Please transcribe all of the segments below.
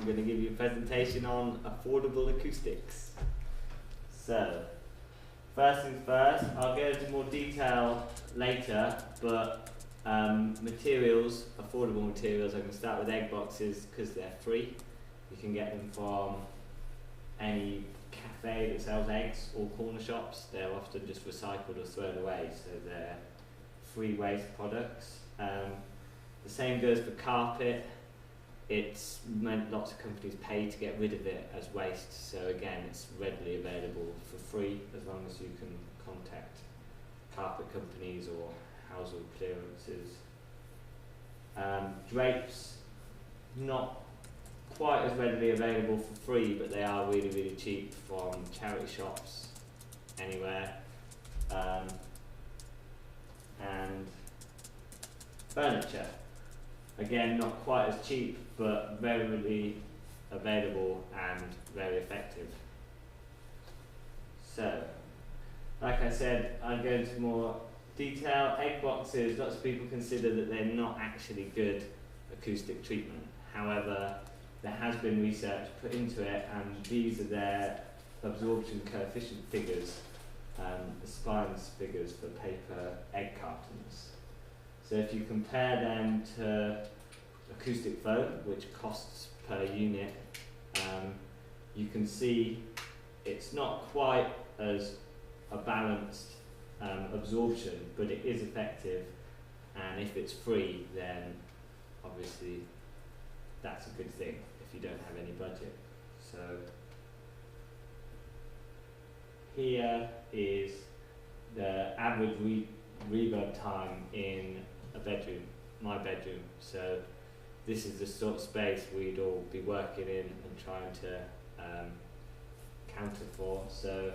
I'm going to give you a presentation on affordable acoustics. So, first things first, I'll go into more detail later, but materials, affordable materials, I'm going to start with egg boxes because they're free. You can get them from any cafe that sells eggs or corner shops. They're often just recycled or thrown away, so they're free waste products. The same goes for carpet. It's meant lots of companies pay to get rid of it as waste, so again it's readily available for free as long as you can contact carpet companies or household clearances. Drapes, not quite as readily available for free, but they are really, really cheap from charity shops anywhere. And furniture, again not quite as cheap, but very readily available and very effective. So, like I said, I'll go into more detail. Egg boxes, lots of people consider that they're not actually good acoustic treatment. However, there has been research put into it, and these are their absorption coefficient figures, the spines figures for paper egg cartons. So if you compare them to acoustic foam, which costs per unit, you can see it's not quite as a balanced absorption, but it is effective, and if it's free, then obviously that's a good thing if you don't have any budget. So here is the average reverb time in a bedroom, my bedroom. So this is the sort of space we'd all be working in and trying to counter for. So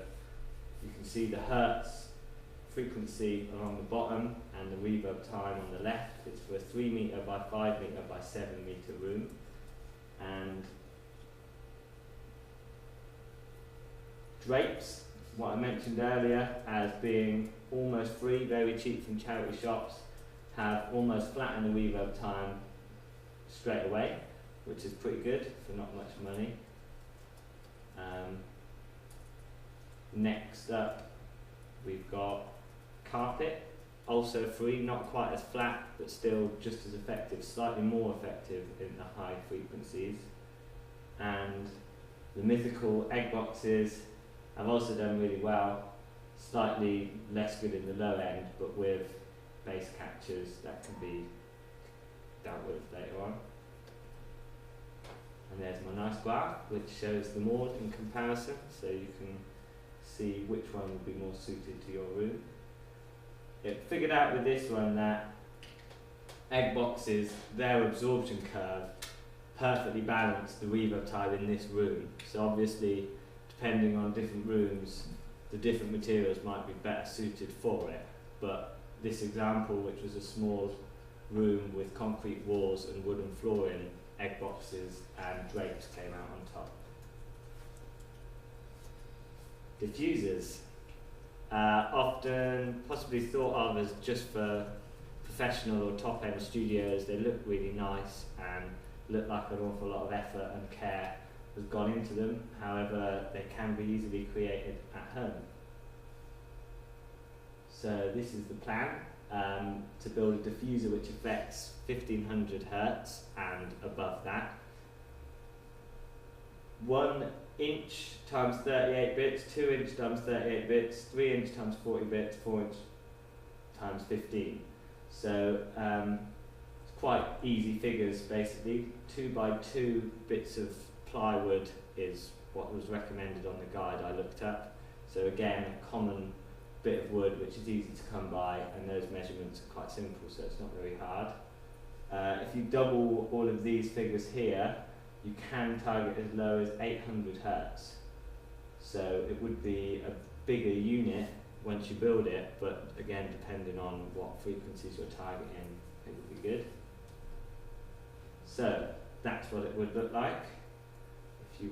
you can see the hertz frequency along the bottom and the reverb time on the left. It's for a 3 metre by 5 metre by 7 metre room. And drapes, what I mentioned earlier as being almost free, very cheap from charity shops, have almost flattened the reverb time straight away, which is pretty good for not much money. Next up, we've got carpet, also free, not quite as flat, but still just as effective, slightly more effective in the high frequencies. And the mythical egg boxes have also done really well, slightly less good in the low end, but with bass catchers that can be dealt with later on. And there's my nice graph which shows them all in comparison, so you can see which one would be more suited to your room. It figured out with this one that egg boxes, their absorption curve perfectly balanced the reverb time in this room. So obviously, depending on different rooms, the different materials might be better suited for it. But this example, which was a small room with concrete walls and wooden flooring, egg boxes and drapes came out on top. Diffusers, often possibly thought of as just for professional or top-end studios. They look really nice and look like an awful lot of effort and care has gone into them. However, they can be easily created at home. So this is the plan, to build a diffuser which affects 1500 Hertz and above that. 1 inch times 38 bits, 2 inch times 38 bits, 3 inch times 40 bits, 4 inch times 15. So it's quite easy figures basically. 2 by 2 bits of plywood is what was recommended on the guide I looked up. So again, a common bit of wood which is easy to come by, and those measurements are quite simple, so it's not very hard. If you double all of these figures here, you can target as low as 800 Hertz. So it would be a bigger unit once you build it, but again, depending on what frequencies you're targeting, it would be good. So that's what it would look like if you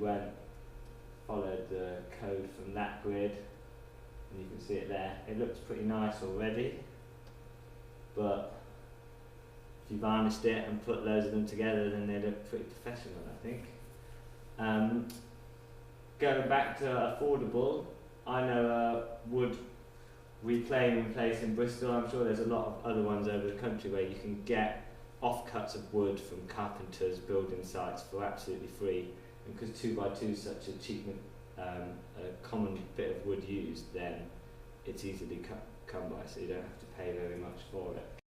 followed the code from that grid, and you can see it there. It looks pretty nice already, but if you varnished it and put loads of them together, then they look pretty professional, I think. Going back to affordable, I know wood reclaim and place in Bristol. I'm sure there's a lot of other ones over the country where you can get offcuts of wood from carpenters, building sites for absolutely free. And because 2x2 is such a cheap, a common bit of wood used, then it's easily come by, so you don't have to pay very much for it.